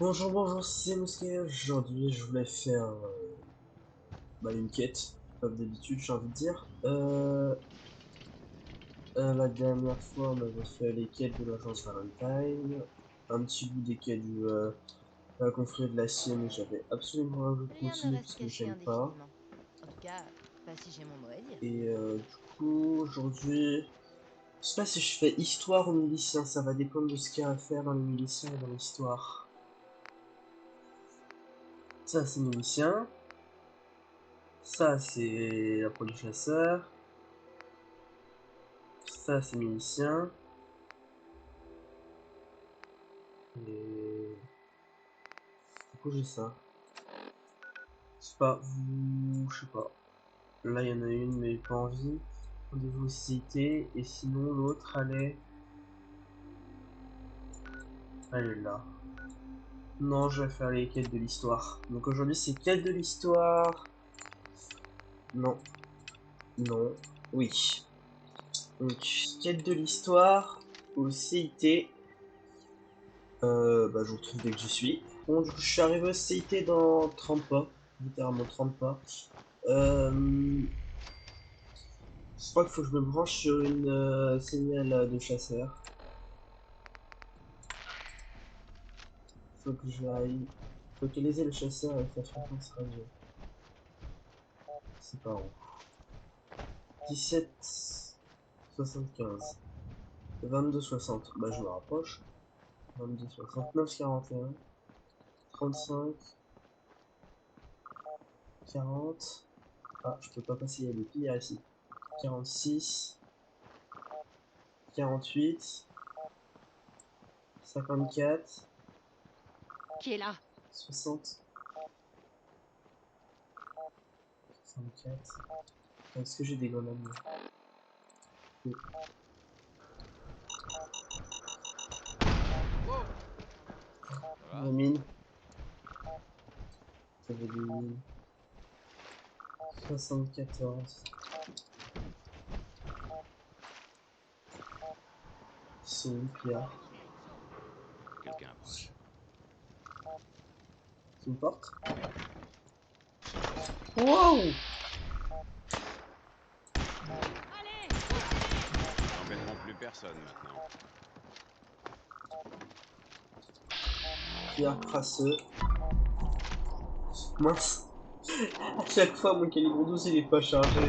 Bonjour, bonjour, c'est Mousquet. Aujourd'hui, je voulais faire une quête, comme d'habitude, j'ai envie de dire. La dernière fois, on avait fait les quêtes de l'agence Valentine, un petit bout des quêtes de la confrérie de l'acier, mais j'avais absolument envie de Rien ne continuer reste parce que caché j'aime pas. indéfiniment. En tout cas, pas si j'ai mon mot à dire. Et du coup, aujourd'hui, je sais pas si je fais histoire ou milicien, ça va dépendre de ce qu'il y a à faire dans les miliciens et dans l'histoire. Ça, c'est milicien. Ça, c'est la du chasseur. Ça, c'est milicien. Et du coup, j'ai ça. C'est pas vous. Je sais pas. Là, il y en a une, mais pas envie. Rendez-vous cité. Et sinon, l'autre, elle est là. Non, je vais faire les quêtes de l'histoire. Donc aujourd'hui, c'est quête de l'histoire. Non. Non. Oui. Donc, quête de l'histoire au CIT. Je vous retrouve dès que j'y suis. Bon, du coup, je suis arrivé au CIT dans 30 pas. Littéralement 30 pas. Euh, je crois qu'il faut que je me branche sur une signal de chasseur. Faut que je aille localiser le chasseur avec la fréquence radio. C'est pas où. 17,75. 22,60. Bah, je me rapproche. 22,60. 9,41. 35. 40. Ah, je peux pas passer, il y a des pillards ici. 46. 48. 54. Qui est là? 60. 64. Est-ce que j'ai des grenades? Oui. Wow, ça va? La mine. Ça veut des mines. 74. Ils sont où, pillards? Quelqu'un approche. C'est une porte? Wow! Ils n'embêteront plus personne maintenant. Pierre crasseux. Mince. À chaque fois, mon calibre 12 il est pas chargé.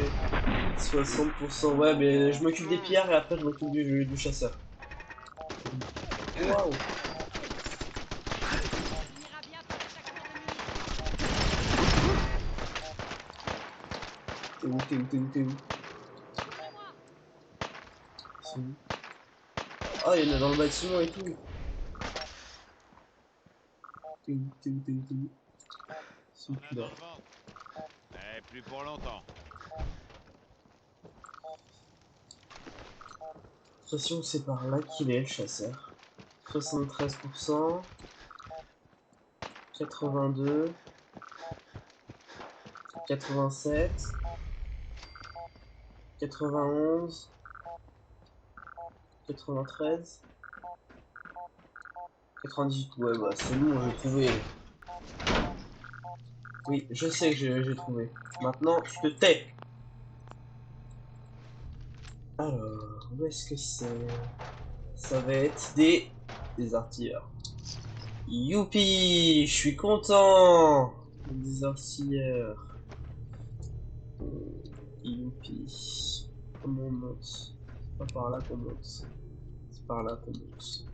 60%. Ouais, mais je m'occupe des pillards et après je m'occupe du chasseur. Waouh! T'es où, t'es où, t'es où, t'es où? Ils sont où? Ah, il y en a dans le bâtiment et tout. T'es où, t'es où, t'es où, t'es où? Ils sont On plus a là. dans le ventre. Eh, plus pour longtemps. J'ai l'impression que c'est par là qu'il est, le chasseur. 73%. 82. 87. 91. 93. 98. Ouais, bah c'est bon, j'ai trouvé. Oui, je sais que j'ai trouvé. Maintenant, tu te tais. Alors, où est-ce que c'est? Ça va être des artilleurs. Youpi! Je suis content! Des artilleurs. Youpi. Comment on monte? C'est pas par là qu'on monte. C'est par là qu'on monte.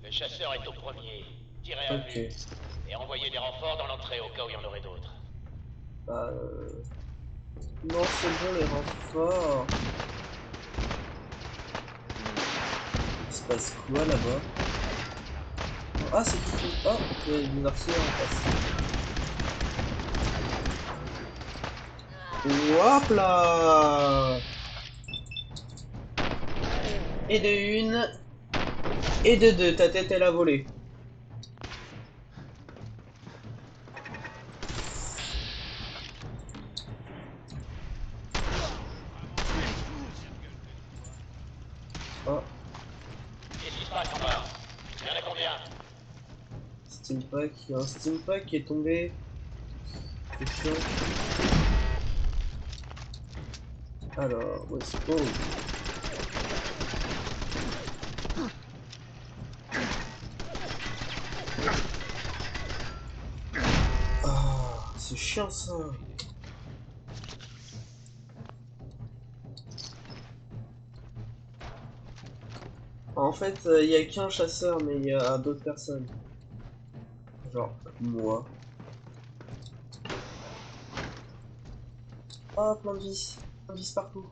Le chasseur est au premier. Tirez à Ok. vue. Et envoyez des renforts dans l'entrée au cas où il y en aurait d'autres. Bah, non, c'est bon les renforts. Il se passe quoi là-bas? Ah, c'est qui? Oh, il y a des artilleurs en face. Hop là! Et de une, et de deux, ta tête elle a volé. Vraiment, c'est fou, cirque de toi. Oh. steam pack. Il y a un steam pack qui est tombé. C'est chiant. Alors, où est-ce qu'on... Ah, c'est chiant ça. En fait, il y a qu'un chasseur, mais il y a d'autres personnes. Genre, moi. Oh, plein de vis. Plein de vis partout.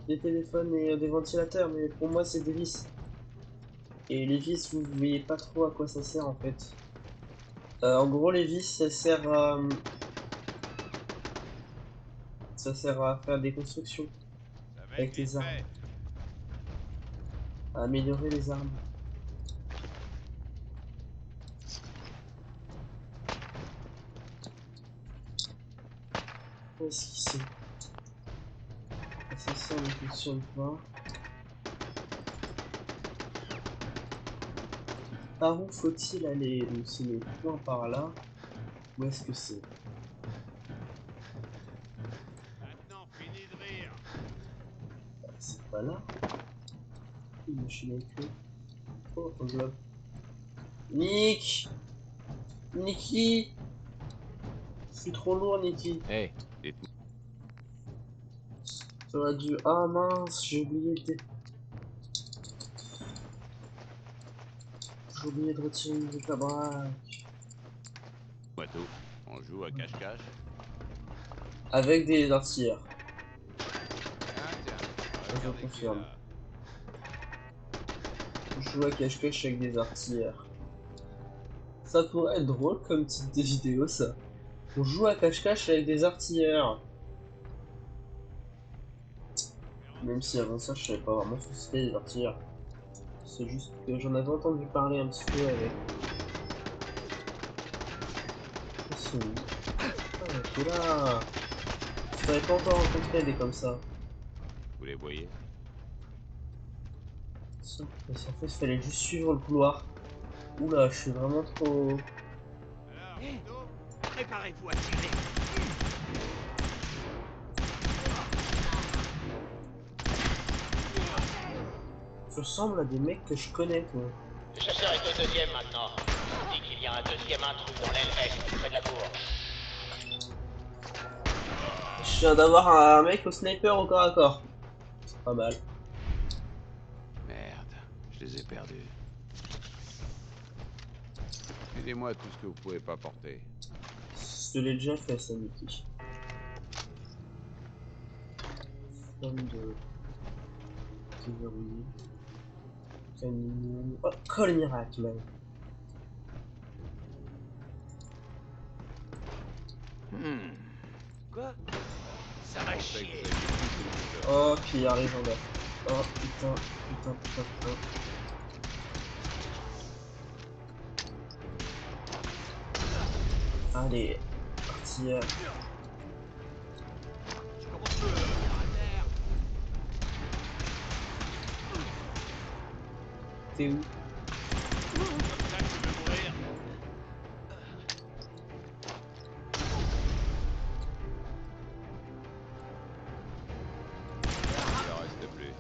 Des téléphones et des ventilateurs, mais pour moi, c'est des vis. Et les vis, vous voyez pas trop à quoi ça sert, en fait. En gros, les vis, ça sert à faire des constructions Ça va être avec vite les armes. fait. À améliorer les armes. Où est-ce qu'ils sont? Ça ne fonctionne pas. Par où faut-il aller? Donc c'est les points par là. Où est-ce que c'est? Maintenant, finis de rire. C'est pas là. Une machine à écrire. Oh, un globe. Nick! Nicky! Je suis trop lourd, Nicky. Hey, dites-moi. Ça aurait dû... Ah mince, j'ai oublié de retirer une bric à brac. Moi tout. On joue à cache-cache. Avec des artilleurs. Tiens. Je Regardez qui est confirme. là. Je joue à cache-cache avec des artilleurs. Ça pourrait être drôle comme titre de vidéo, ça. On joue à cache-cache avec des artilleurs. Même si avant ça, je savais pas vraiment ce que c'était les artilleurs. C'est juste que j'en avais entendu parler un petit peu avec. Ils sont où? Ah, t'es là! Je t'avais pas encore rencontré des comme ça. Vous les voyez? Parce qu'en fait, il fallait juste suivre le couloir. Oula, je suis vraiment trop... Alors, plutôt Préparez-vous à tirer. Je ressemble à des mecs que je connais, quoi. Le chasseur est au deuxième maintenant. Il dit qu'il y a un deuxième intrus dans l'aile est, près de la cour. Je viens d'avoir un mec au sniper au corps à corps. C'est pas mal. Merde, je les ai perdus. Aidez-moi tout ce que vous pouvez pas porter. Je te l'ai déjà fait, ça, Niki. Flamme de... verrouillé. Canine... Oh, colle miracle, même. Quoi? Ça va chier. Oh, pillard légendaire. Oh, putain. Allez, artilleur. T'es où? Comme ça, tu veux mourir? Il en reste plus.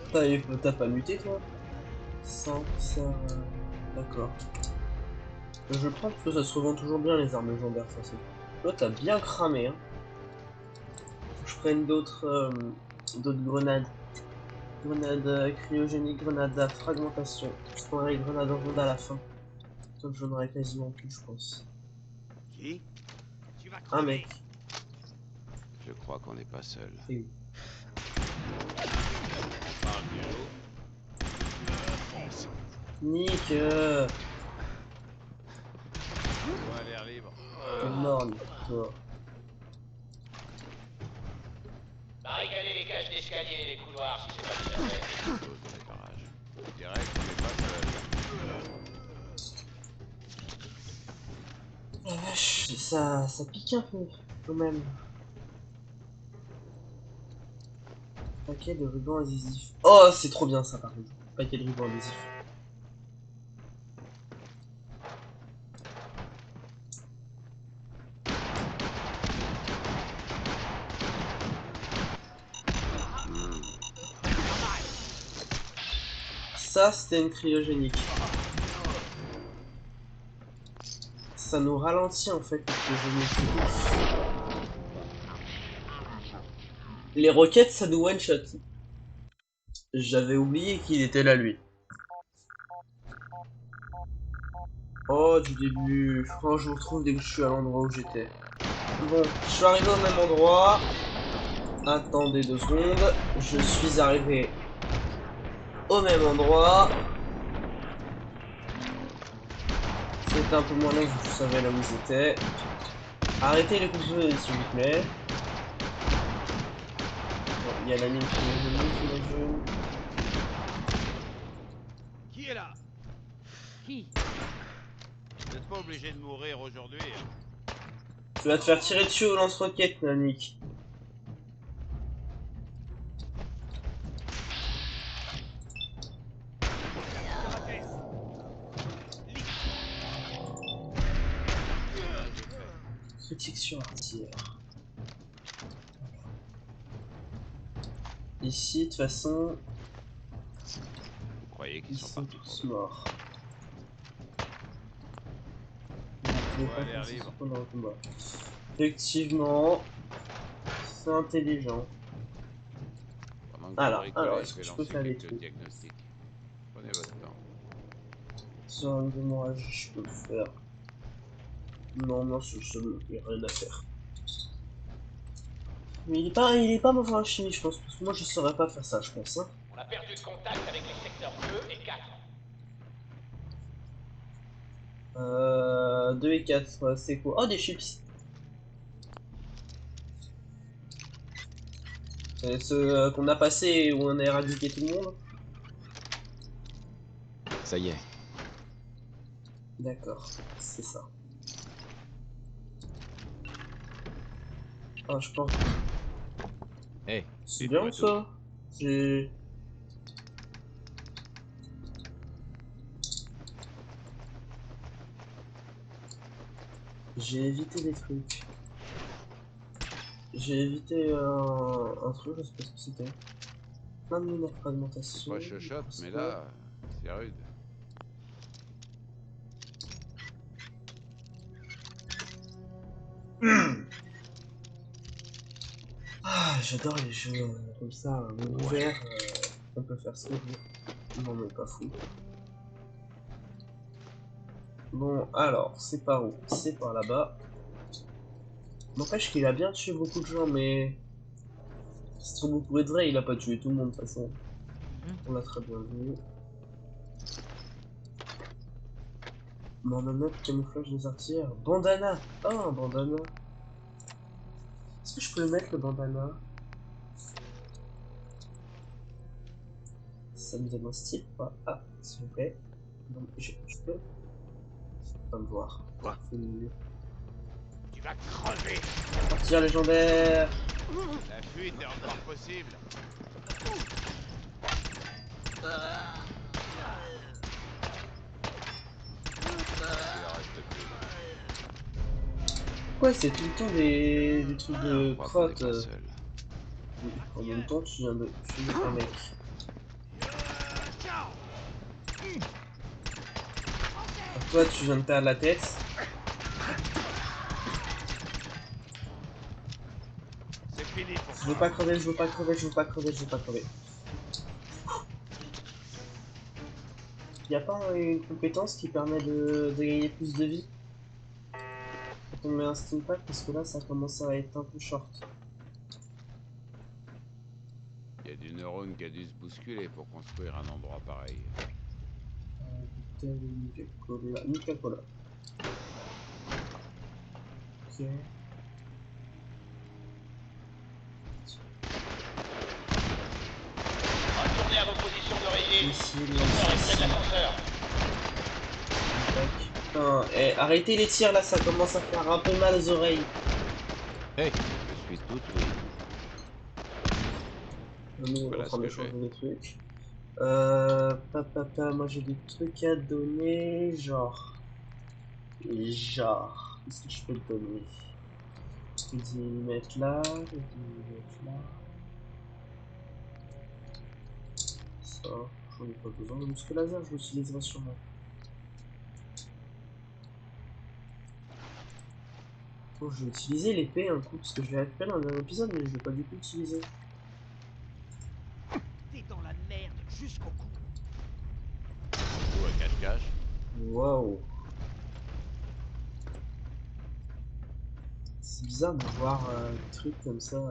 T'as pas muté, toi? Sans, ça... D'accord. Je prends parce que ça se revend toujours bien, les armes légendaires, ça c'est... Toi, t'as bien cramé, hein. Faut que je prenne d'autres grenades. Grenade cryogénique, grenade à fragmentation. Je prendrai les grenades rondes à la fin. Donc j'en aurai quasiment plus, je pense. Qui? Tu vas Un crever. mec. Je crois qu'on n'est pas seul. C'est où? On parle du loup. Fonce. Nick, On a l'air libre. t'es mort, Nick, toi. Barricader les cages d'escalier et les couloirs si c'est pas déjà fait. Chose de réparage. Je dirais qu'on n'est pas seul. La vache, ça pique un peu, quand même. Paquet de rubans adhésifs. Oh, c'est trop bien ça, par contre. Paquet de rubans adhésifs. Ça, c'était une cryogénique. Ça nous ralentit en fait, les cryogéniques. Les roquettes, ça nous one-shot. J'avais oublié qu'il était là, lui. Oh, du début. Oh, je vous retrouve dès que je suis à l'endroit où j'étais. Bon, je suis arrivé au même endroit. Attendez 2 secondes. Je suis arrivé au même endroit. C'était un peu moins long que je savais là où j'étais. Arrêtez les coups de feu, s'il vous plaît. Bon, il y a la mine qui est venue. Qui est là? Qui? Vous n'êtes pas obligé de mourir aujourd'hui. Tu vas te faire tirer dessus au lance-roquette, Nick. Critique sur artillère. Ici, de toute façon, Vous croyez qu'ils ils sont sont partis pour tous de bon? morts. On va l'air libre. Pendant le combat. Effectivement, c'est intelligent. Pendant que vous Alors, bricolez, est-ce je que vais je peux lancer faire des quelques trucs diagnostics. Prenez votre temps. sur un démarrage, je peux le faire. Non, non, c'est bon, il n'y a rien à faire. Mais il est pas mauvais en chimie, je pense, parce que moi je saurais pas faire ça, je pense. Hein. On a perdu contact avec les secteurs 2 et 4. 2 et 4, ouais, c'est quoi? Oh, des chips! C'est ceux qu'on a passé et où on a éradiqué tout le monde? Ça y est. D'accord, c'est ça. Ah, je pense. Hey, C'est Dites-moi bien tout. ça. J'ai. J'ai évité des trucs. J'ai évité un truc, je sais pas ce que c'était. Plein de mines à C'est fragmentation. pas chochotte, mais là, c'est rude. Ah, j'adore les jeux comme ça, monde ouvert. On peut faire ce qu'on veut. Non, mais pas fou. Bon, alors, c'est par où? C'est par là-bas. N'empêche qu'il a bien tué beaucoup de gens, mais. C'est trop beaucoup de vrai, il a pas tué tout le monde de toute façon. On l'a très bien vu. Bandana de camouflage des artilleurs. Bandana! Oh, un bandana! Est-ce que je peux le mettre le bandana? Ça me donne un style ou pas? Ah, s'il vous plaît. Non, je peux pas me voir. Quoi? Tu vas crever! Artilleur légendaire! La fuite est encore possible. Il en reste plus. Pourquoi c'est tout le temps des trucs de Je crois qu'on est crotte? pas seul. En même temps, tu viens de tuer un mec. Alors toi, tu viens de perdre la tête. C'est fini pour Je veux pas crever, je veux pas crever, je veux pas crever, je veux pas crever. Y a pas une compétence qui permet de gagner plus de vie quand on met un steam pack, parce que là ça commence à être un peu short. Il y a du neurone qui a dû se bousculer pour construire un endroit pareil. Bouteille de Nuka-Cola. Nuka-Cola. Ok. Retournez à vos positions d'oreiller. Ici, Secteur est près de l'ascenseur. Putain, arrêtez les tirs là, ça commence à faire un peu mal aux oreilles. hey, Je suis tout oui. Nous, on est en Voilà train ce de que j'ai. changer des trucs. Moi j'ai des trucs à donner, genre. Qu'est-ce que je peux te donner? Je peux te mettre là, je peux te mettre là. Ça. J'en ai pas besoin de muscle laser, je l'utiliserai sûrement. Bon, je vais utiliser l'épée un coup, parce que je l'ai récupéré dans le dernier épisode, mais je l'ai pas du tout utilisé. T'es dans la merde jusqu'au cou. Ou à cache-cache. Waouh. C'est bizarre de voir des trucs comme ça,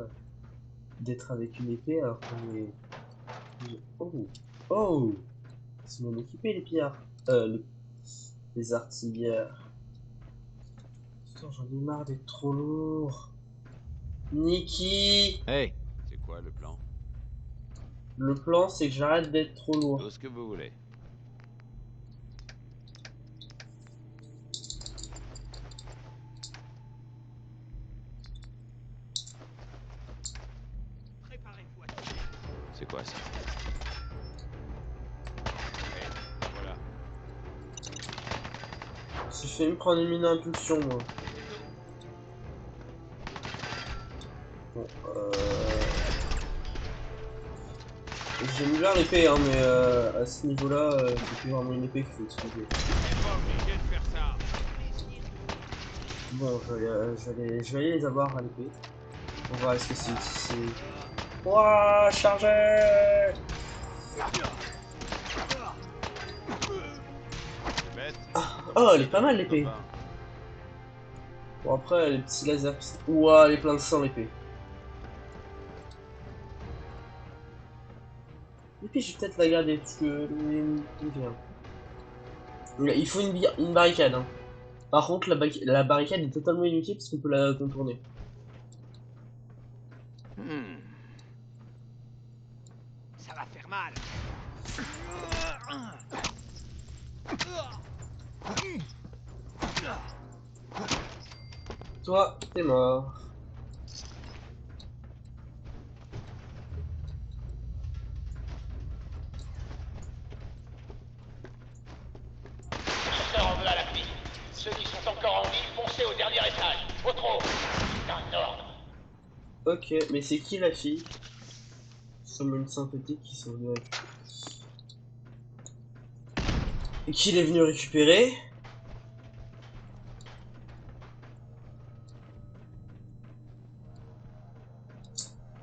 d'être avec une épée alors qu'on est... Oh. Oh. Ils sont bien équipés les pillards. Les artilleurs. Putain, j'en ai marre d'être trop lourd. Niki! Hey, C'est quoi le plan? Le plan, c'est que j'arrête d'être trop Tout lourd. ce que vous voulez. Préparez-vous à... c'est quoi ça? Voilà. J'ai failli me prendre une mine à impulsion, moi. Bon, j'aime bien l'épée, hein, mais à ce niveau-là, c'est plus vraiment une épée qu'il faut utiliser. T'es pas obligé de faire ça. Bon, je vais aller les avoir à l'épée. On va voir est-ce que c'est... Ouah, chargez! C'est bête. Oh, elle est pas mal l'épée. Copain. Bon, après, les petits lasers... Ouah, elle est plein de sang l'épée. L'épée, je vais peut-être la garder, parce que... Il faut une barricade, hein. Par contre, la barricade est totalement inutile parce qu'on peut la contourner. Ça va faire mal. Toi, t'es mort. Chasseur en veut à la piste. Ceux qui sont encore en vie, foncez au dernier étage. Au trot. C'est un ordre. Ok, mais c'est qui la fille? Comme une synthétique qui sont venus et qui est venu récupérer?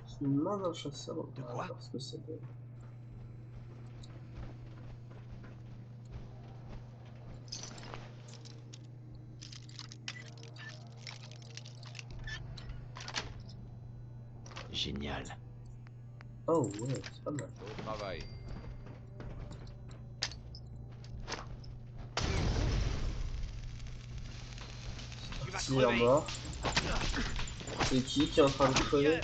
Je me demande un chasseur. De quoi? Parce que c'est bon. Génial. Oh ouais, c'est pas mal. Au travail. Tu vas Tire crever. mort. C'est qui est en train de crever?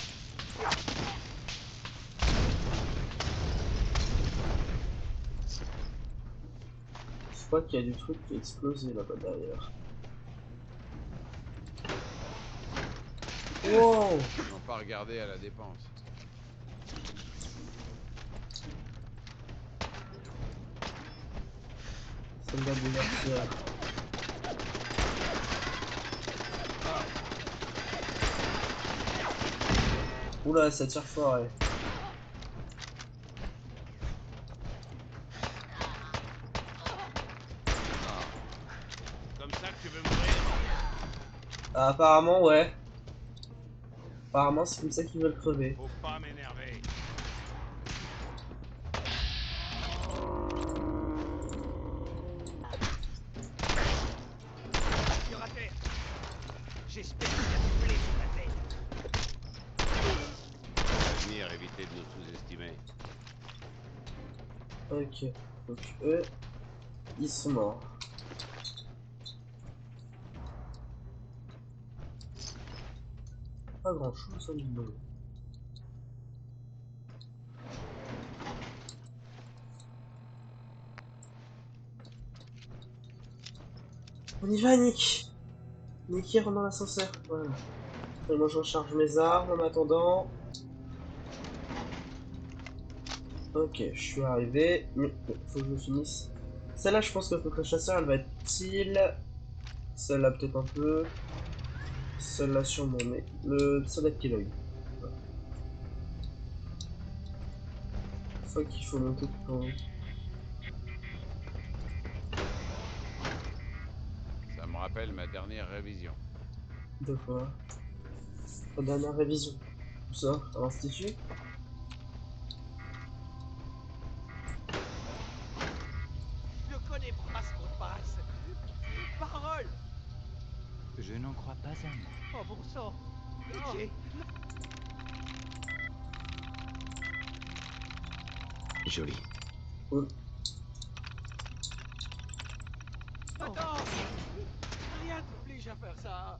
Je crois qu'il y a du truc qui a explosé là-bas derrière. Wow! Ils n'ont pas regardé à la dépense. Soldat déserteur. Oula, ça tire fort, ouais. Comme ça que tu veux mourir? Ah, apparemment, ouais. Apparemment, c'est comme ça qu'ils veulent crever. Faut pas m'énerver. Sur la terre. J'espère qu'il y a du blé sur la tête. À l'avenir, évitez de nous sous-estimer. Ok. Donc, eux, ils sont morts. Pas grand chose, hein, dis donc. On y va, Nick! Nicky rentre dans l'ascenseur. Voilà. Et moi, je recharge mes armes en attendant. Ok, je suis arrivé. Mais bon, faut que je finisse. Celle-là, je pense que le chasseur, elle va être utile. Celle-là, peut-être un peu. Celle-là, sûrement, mais le soldat Kellogg. Voilà. Une fois qu'il faut monter tout en haut. rappelle ma dernière révision. De quoi? La dernière révision. Où ça? À l'institut? Je connais pas ce mot de passe. Parole. Je n'en crois pas un. Oh bon sang. Pitié. Joli. Cool. Attends. Rien t'oblige à faire ça.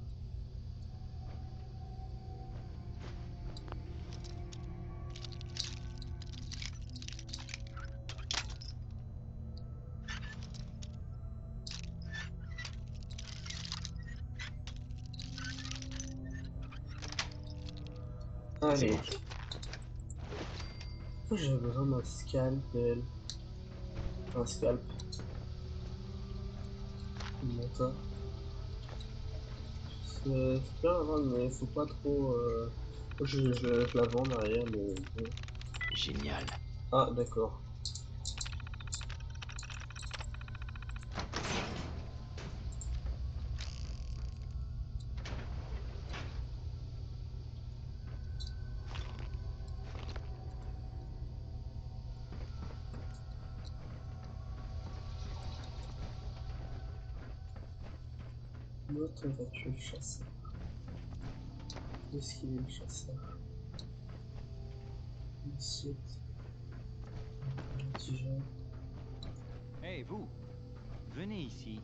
Allez. bon. J'ai besoin d'un scalpel. Un scalp. Comment ça? C'est bien avant, mais faut pas trop. Je la vends derrière, mais bon. Génial. Ah, d'accord. Notre va tuer le chasseur. Où est-ce qu'il est le chasseur? Ensuite, l'indigène. Hey, vous. Venez ici.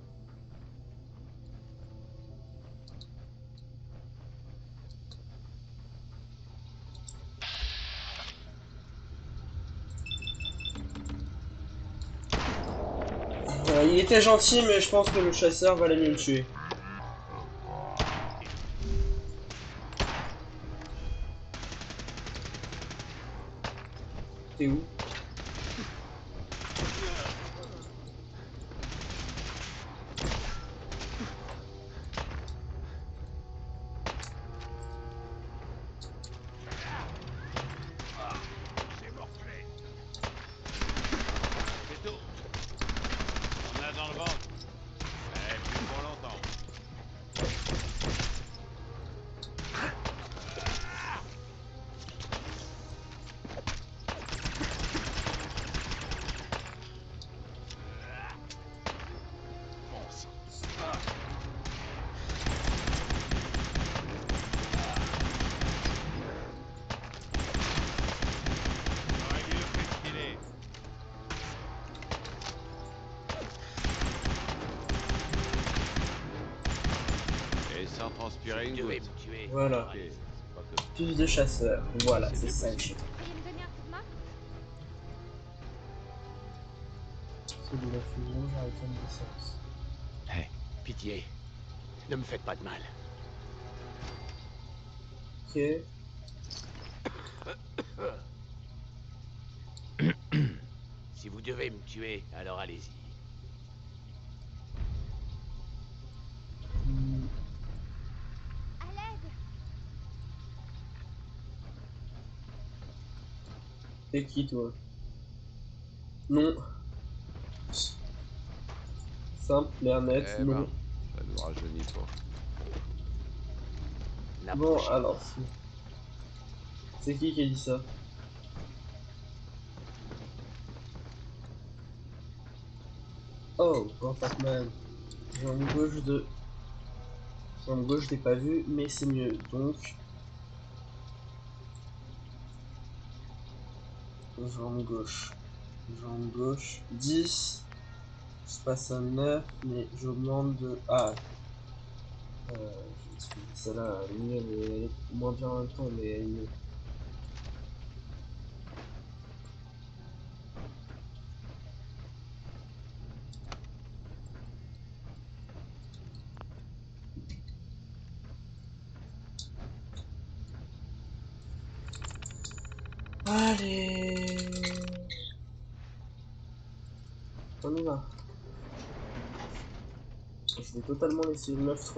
Il était gentil, mais je pense que le chasseur va aller mieux le tuer. T'es où? C'est morflé. C'est tout. On a dans le ventre. Plus pour longtemps. J'aurais dû le festiner. Et sans transpirer une Tu devais goutte. me tuer. Voilà. Ok, c'est pas top. Plus de chasseurs. Voilà, c'est ça le shit. Pourriez me donner un coup de main? C'est de la fusion, j'arrête de sens. Hey. Pitié. Ne me faites pas de mal. Ok. Si vous devez me tuer, alors allez-y. À l'aide! T'es qui toi? Non. Simple, l'air net, Eh non. ben, ça nous rajeunit pas. Bon, N'approchez alors, pas. c'est qui a dit ça? Oh, Pac-Man. Jambe gauche de... Jambe gauche, je l'ai pas vu, mais c'est mieux. Donc, jambe gauche. Jambe gauche, 10. Je passe à 9, mais j'augmente de... Ah, je vais utiliser celle-là. Elle est mieux, mais elle est moins bien en même temps, mais elle est mieux. Allez, on y va. Je vais totalement laisser une meuf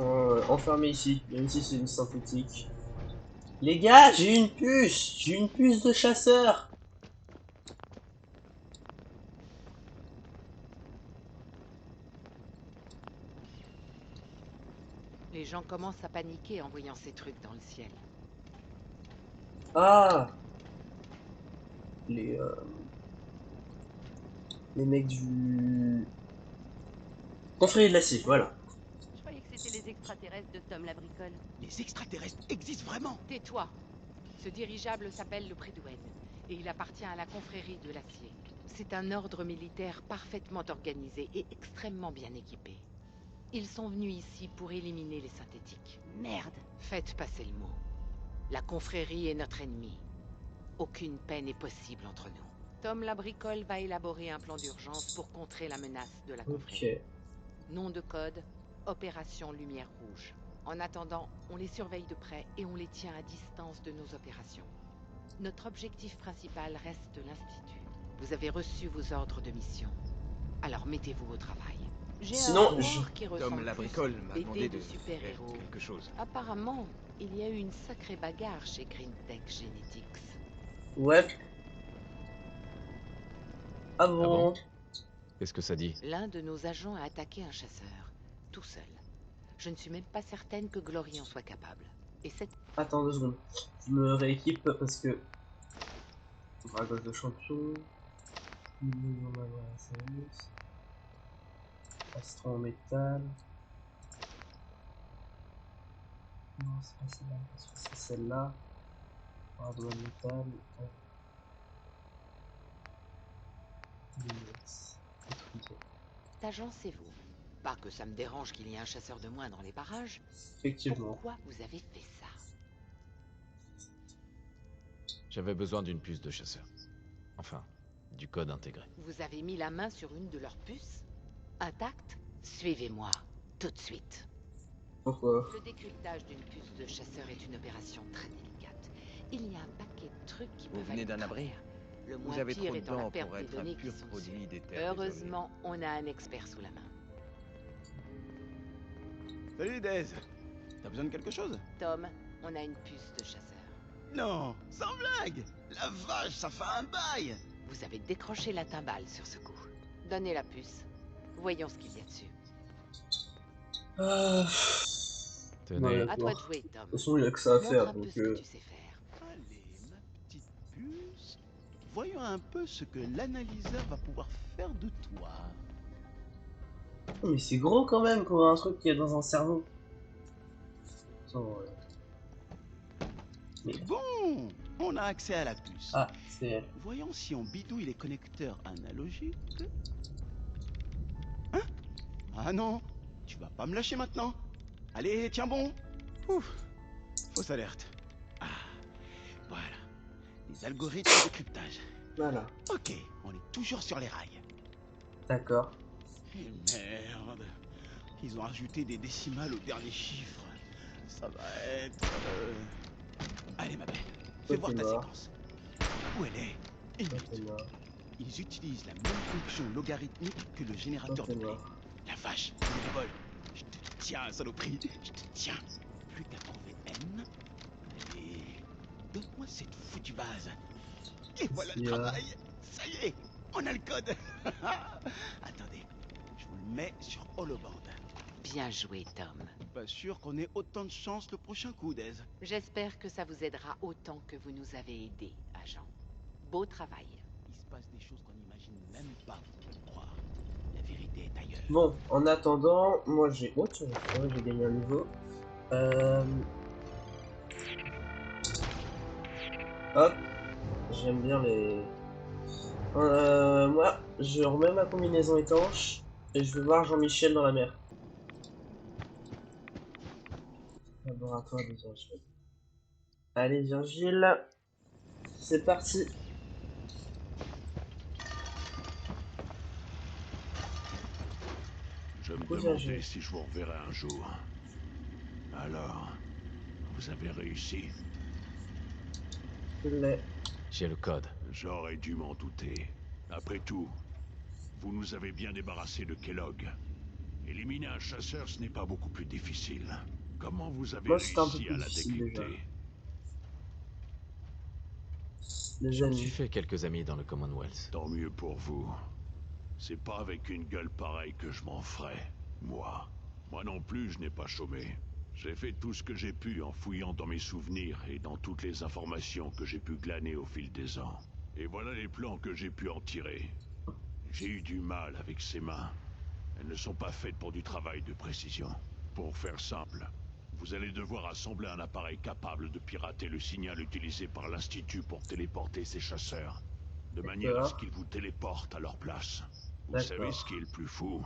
enfermée ici, même si c'est une synthétique. Les gars, j'ai une puce! J'ai une puce de chasseur! Les gens commencent à paniquer en voyant ces trucs dans le ciel. Ah, les mecs du confrérie de l'acier, voilà. Je croyais que c'était les extraterrestres de Tom la bricole. Les extraterrestres existent vraiment. Tais-toi. Ce dirigeable s'appelle le Prédouane, et il appartient à la confrérie de l'acier. C'est un ordre militaire parfaitement organisé et extrêmement bien équipé. Ils sont venus ici pour éliminer les synthétiques. Merde. Faites passer le mot. La confrérie est notre ennemi. Aucune paix n'est possible entre nous. Tom la bricole va élaborer un plan d'urgence pour contrer la menace de la confrérie. Ok. Nom de code, Opération Lumière Rouge. En attendant, on les surveille de près et on les tient à distance de nos opérations. Notre objectif principal reste l'Institut. Vous avez reçu vos ordres de mission. Alors mettez-vous au travail. J'ai Sinon, un je- corps qui ressemble Tom la plus bricole à une m'a BD demandé de super-héros. faire quelque chose. Apparemment, il y a eu une sacrée bagarre chez Green Tech Genetics. Ouais. Ah bon bon? Qu'est-ce que ça dit? L'un de nos agents a attaqué un chasseur, tout seul. Je ne suis même pas certaine que Glory en soit capable. Et cette... Attends 2 secondes. Je me rééquipe parce que... Dragos de champion... Astron en métal... Non, c'est pas celle-là, parce que c'est celle-là. Dragos en métal... agent, c'est vous. Pas que ça me dérange qu'il y ait un chasseur de moins dans les parages. Effectivement. Pourquoi vous avez fait ça? J'avais besoin d'une puce de chasseur. Enfin, du code intégré. Vous avez mis la main sur une de leurs puces? Intacte? Suivez-moi, tout de suite. Pourquoi? Le décryptage d'une puce de chasseur est une opération très délicate. Il y a un paquet de trucs qui Vous peuvent venez aller d'un abri? travers. Le Vous moins avez pire trop de étant la dents perte pour des être un données qui pur sont produit dessus. des terres Heureusement, on a un expert sous la main. Salut Dez. T'as besoin de quelque chose? Tom, on a une puce de chasseur. Non, sans blague. La vache, ça fait un bail. Vous avez décroché la timbale sur ce coup. Donnez la puce. Voyons ce qu'il y a dessus. Ah... Tenez. Ouais, À toi de jouer, Tom. de toute façon, il n'y a que ça à Montre faire, un peu donc... ce que tu sais faire. Allez, ma petite puce. Voyons un peu ce que l'analyseur va pouvoir faire de toi. Oh, mais c'est gros quand même pour un truc qui est dans un cerveau. Attends, Mais... Bon, on a accès à la puce. Ah, c'est elle. Voyons si on bidouille les connecteurs analogiques. Hein? Ah non, tu vas pas me lâcher maintenant. Allez, tiens bon. Ouf, fausse alerte. Ah, voilà. Les algorithmes de décryptage. Voilà. Ok, on est toujours sur les rails. D'accord. Et merde. Ils ont ajouté des décimales au dernier chiffre. Ça va être... Allez ma belle, fais voir ta Fatima. séquence. Où elle est? Fatima. Ils utilisent la même fonction logarithmique que le générateur de Fatima. clés. La vache, il vole. Je te tiens, saloperie. Je te tiens. Plus qu'à trouver N. Allez, donne-moi cette foutue base. Et voilà le travail. Ça y est, on a le code. Attendez, je vous le mets sur holoband. Bien joué, Tom. Pas sûr qu'on ait autant de chance le prochain coup, Dez. J'espère que ça vous aidera autant que vous nous avez aidés, agent. Beau travail. Il se passe des choses qu'on n'imagine même pas, vous pouvez le croire. La vérité est ailleurs. Bon, en attendant, moi j'ai... Oh tiens, j'ai gagné un niveau. Hop. J'aime bien les... moi, je remets ma combinaison étanche et je vais voir Jean-Michel dans la mer. Laboratoire de Virgile. Allez, Virgile. C'est parti. Je me Où demandais Virgile? si je vous reverrais un jour. Alors, vous avez réussi. Je l'ai. J'ai le code. J'aurais dû m'en douter. Après tout, vous nous avez bien débarrassé de Kellogg. Éliminer un chasseur, ce n'est pas beaucoup plus difficile. Comment vous avez Moi, c'était un peu réussi plus à la difficile, déjà. décrypter? Les Je me amis. suis fait quelques amis dans le Commonwealth. Tant mieux pour vous. C'est pas avec une gueule pareille que je m'en ferai, moi. Moi non plus, je n'ai pas chômé. J'ai fait tout ce que j'ai pu en fouillant dans mes souvenirs et dans toutes les informations que j'ai pu glaner au fil des ans. Et voilà les plans que j'ai pu en tirer. J'ai eu du mal avec ces mains. Elles ne sont pas faites pour du travail de précision. Pour faire simple, vous allez devoir assembler un appareil capable de pirater le signal utilisé par l'Institut pour téléporter ces chasseurs, de manière à ce qu'ils vous téléportent à leur place. Vous savez ce qui est le plus fou?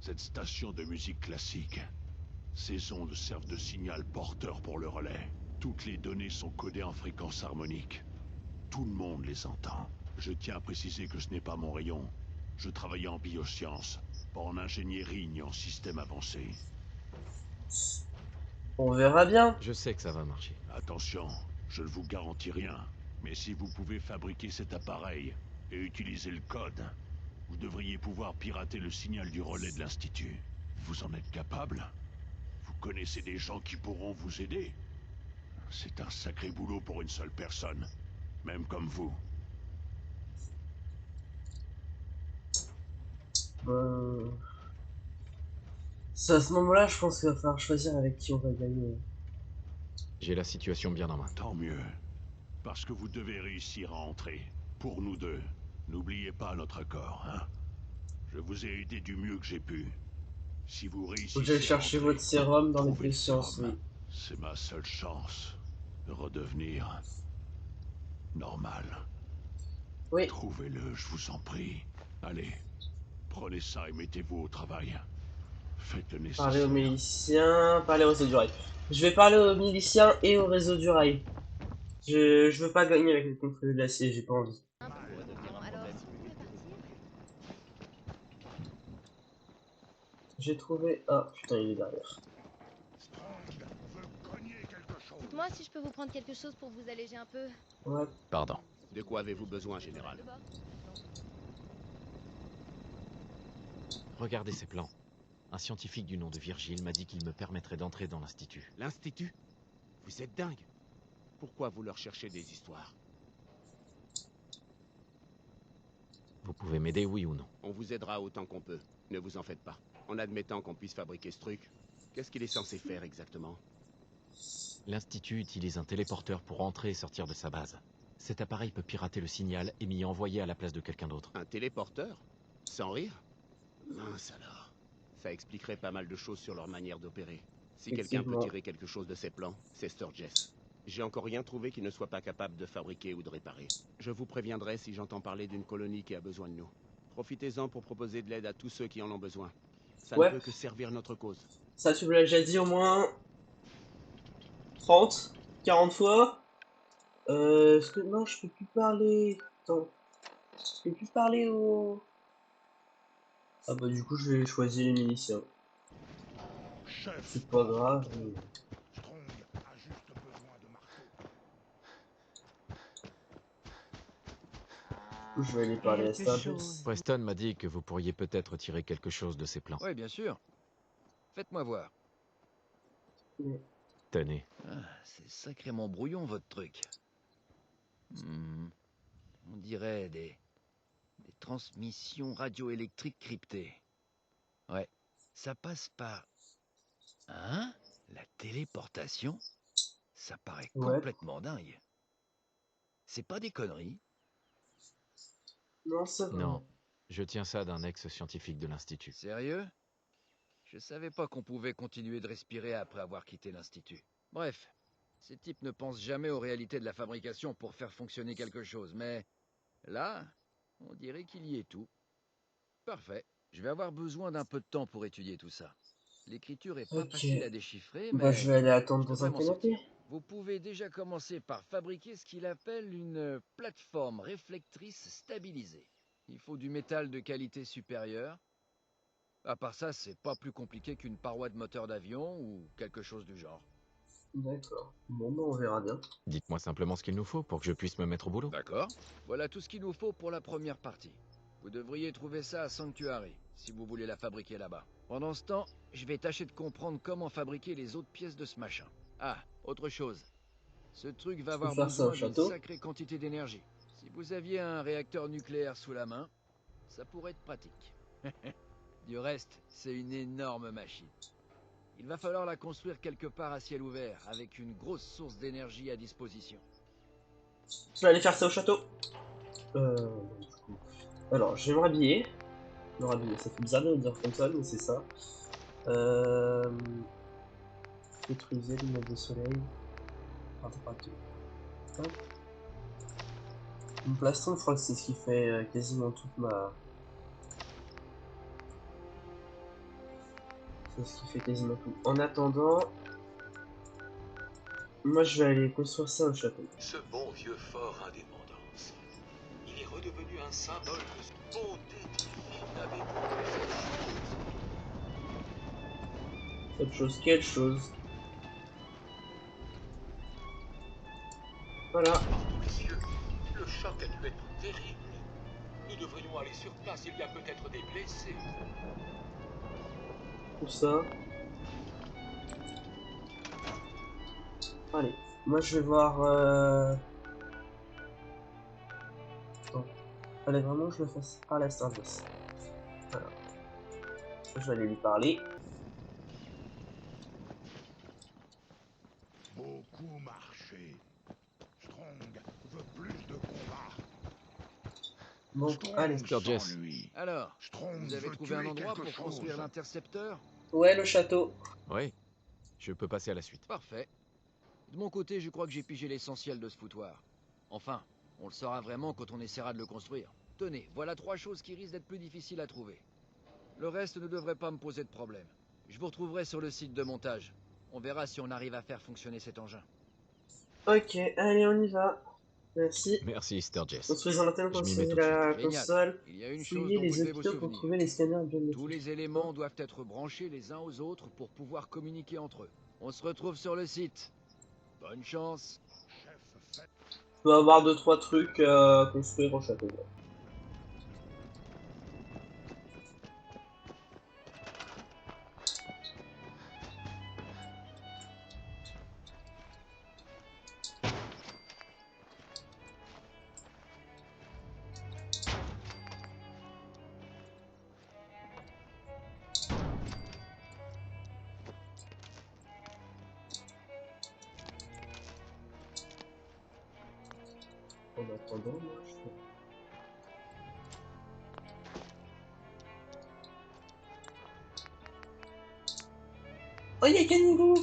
Cette station de musique classique. Ces ondes servent de signal porteur pour le relais. Toutes les données sont codées en fréquence harmonique. Tout le monde les entend. Je tiens à préciser que ce n'est pas mon rayon. Je travaillais en biosciences, pas en ingénierie ni en système avancé. On verra bien. Je sais que ça va marcher. Attention, je ne vous garantis rien. Mais si vous pouvez fabriquer cet appareil et utiliser le code, vous devriez pouvoir pirater le signal du relais de l'Institut. Vous en êtes capable? Vous connaissez des gens qui pourront vous aider? C'est un sacré boulot pour une seule personne, même comme vous. C'est à ce moment-là, je pense qu'il va falloir choisir avec qui on va gagner. J'ai la situation bien en main. Tant mieux. Parce que vous devez réussir à entrer. Pour nous deux. N'oubliez pas notre accord, hein? Je vous ai aidé du mieux que j'ai pu. Si vous réussissez Faut que j'aille à chercher entrer, votre sérum dans les trouvez le biosciences, sérum. oui. C'est ma seule chance de redevenir normal. Oui. Trouvez-le, je vous en prie. Allez, prenez ça et mettez-vous au travail. Faites le Parler aux nécessaire. miliciens, parler au réseau du rail. Je vais parler aux miliciens et au réseau du rail. Je veux pas gagner avec le contrôle de l'acier, j'ai pas envie. Bon, alors, si vous voulez partir... J'ai trouvé... Ah, putain, il est derrière. Dites-moi si je peux vous prendre quelque chose pour vous alléger un peu. Ouais. Pardon. De quoi avez-vous besoin, général? Regardez ces plans. Un scientifique du nom de Virgile m'a dit qu'il me permettrait d'entrer dans l'Institut. L'Institut? Vous êtes dingue. Pourquoi vous leur cherchez des histoires? Vous pouvez m'aider, oui ou non? On vous aidera autant qu'on peut. Ne vous en faites pas. En admettant qu'on puisse fabriquer ce truc, qu'est-ce qu'il est censé faire exactement? L'Institut utilise un téléporteur pour entrer et sortir de sa base. Cet appareil peut pirater le signal et m'y envoyer à la place de quelqu'un d'autre. Un téléporteur? Sans rire? Mince alors. Ça expliquerait pas mal de choses sur leur manière d'opérer. Si quelqu'un peut tirer quelque chose de ces plans, c'est Sturgess. J'ai encore rien trouvé qui ne soit pas capable de fabriquer ou de réparer. Je vous préviendrai si j'entends parler d'une colonie qui a besoin de nous. Profitez-en pour proposer de l'aide à tous ceux qui en ont besoin. Ça ne peut que servir notre cause. Ça, tu me l'as déjà dit au moins 30, 40 fois. Est-ce que... Non, je peux plus parler. Attends. Je peux plus parler au... Ah bah du coup, je vais choisir les miliciens. C'est pas grave. Mais... Je vais aller parler à Sturgess. Preston m'a dit que vous pourriez peut-être tirer quelque chose de ces plans. Oui, bien sûr. Faites-moi voir. Tenez. Ah, c'est sacrément brouillon, votre truc. On dirait des transmissions radioélectriques cryptées. Ouais, ça passe par... Hein? La téléportation? Ça paraît complètement dingue. C'est pas des conneries? Non, c'est vrai. Non. Je tiens ça d'un ex-scientifique de l'Institut. Sérieux? Je savais pas qu'on pouvait continuer de respirer après avoir quitté l'Institut. Bref, ces types ne pensent jamais aux réalités de la fabrication pour faire fonctionner quelque chose, mais là, on dirait qu'il y est tout. Parfait. Je vais avoir besoin d'un peu de temps pour étudier tout ça. L'écriture est pas facile à déchiffrer, mais... Bah, je vais aller attendre dans un canapé. Vous pouvez déjà commencer par fabriquer ce qu'il appelle une plateforme réflectrice stabilisée. Il faut du métal de qualité supérieure. À part ça, c'est pas plus compliqué qu'une paroi de moteur d'avion ou quelque chose du genre. D'accord. Bon, bah, on verra bien. Dites-moi simplement ce qu'il nous faut pour que je puisse me mettre au boulot. D'accord. Voilà tout ce qu'il nous faut pour la première partie. Vous devriez trouver ça à Sanctuary, si vous voulez la fabriquer là-bas. Pendant ce temps, je vais tâcher de comprendre comment fabriquer les autres pièces de ce machin. Ah, autre chose. Ce truc va avoir besoin d'une sacrée quantité d'énergie. Si vous aviez un réacteur nucléaire sous la main, ça pourrait être pratique. Du reste, c'est une énorme machine. Il va falloir la construire quelque part à ciel ouvert, avec une grosse source d'énergie à disposition. Je vais aller faire ça au château. Du coup. Alors, je vais me rhabiller. Me rhabiller, ça fait bizarre de le dire comme ça, mais c'est ça. Feutriser, lunettes de soleil. Hop. Mon plastron, je crois que c'est ce qui fait quasiment toute ma... C'est ce qui fait quasiment tout. En attendant... Moi, je vais aller construire ça au château. Ce bon vieux fort indépendance. Il est redevenu un symbole de beauté divine avec Cette chose, quelle chose. Voilà. messieurs, le choc a dû être terrible. Nous devrions aller sur place, il y a peut-être des blessés. Tout ça. Allez, moi je vais voir... Attends. Fallait vraiment que je le fasse à la Sturgess. Voilà. Je vais aller lui parler. Beaucoup marché. Strong veut plus de combats. Bon, allez. Sturgess. Alors, vous avez trouvé un endroit pour construire l'intercepteur? Ouais, le château. Oui. Je peux passer à la suite. Parfait. De mon côté, je crois que j'ai pigé l'essentiel de ce foutoir. Enfin, on le saura vraiment quand on essaiera de le construire. Tenez, voilà 3 choses qui risquent d'être plus difficiles à trouver. Le reste ne devrait pas me poser de problème. Je vous retrouverai sur le site de montage. On verra si on arrive à faire fonctionner cet engin. Ok, allez, on y va. Merci. Merci, Sturgess. Construisons l'antenne, Je m'y mets construisez tout de la Génial. console. Il y a une chose Fouillez dont les vous devez vos hôpitaux pour souvenirs. trouver les scanners biométriques. Tous les éléments doivent être branchés les uns aux autres pour pouvoir communiquer entre eux. On se retrouve sur le site. Bonne chance. Je peux avoir 2-3 trucs à construire au château. En attendant, moi, je fais... Oh, y'a Canigo!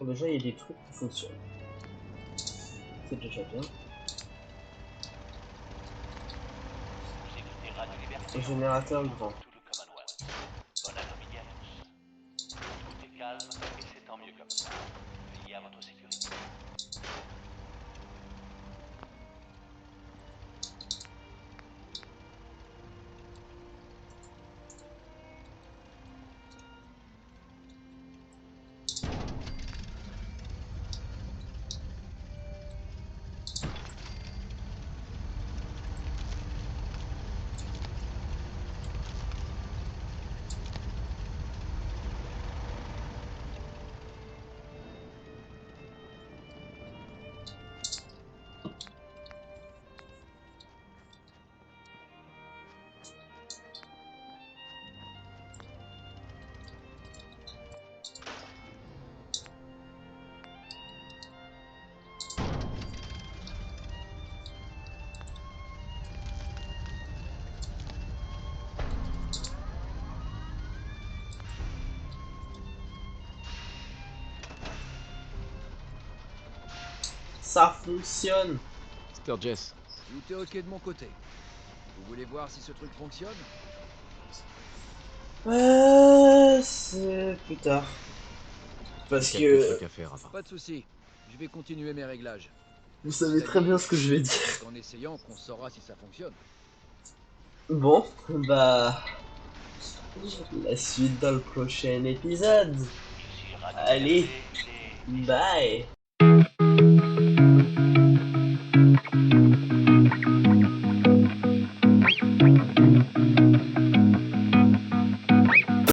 Bon, déjà, il y a des trucs qui fonctionnent. C'est déjà bien. Le générateur grand. Bon après-midi à tous. Tout est calme et c'est tant mieux comme ça. Veillez à votre sécurité. Ça fonctionne! Sturgess. Tout est ok de mon côté. Vous voulez voir si ce truc fonctionne? C'est plus tard. Parce Quelques que... trucs à faire avant. Pas de souci. Je vais continuer mes réglages. Vous savez très bien ce que je vais dire. C'est en essayant qu'on saura si ça fonctionne. Bon, bah... La suite dans le prochain épisode. Allez, bye!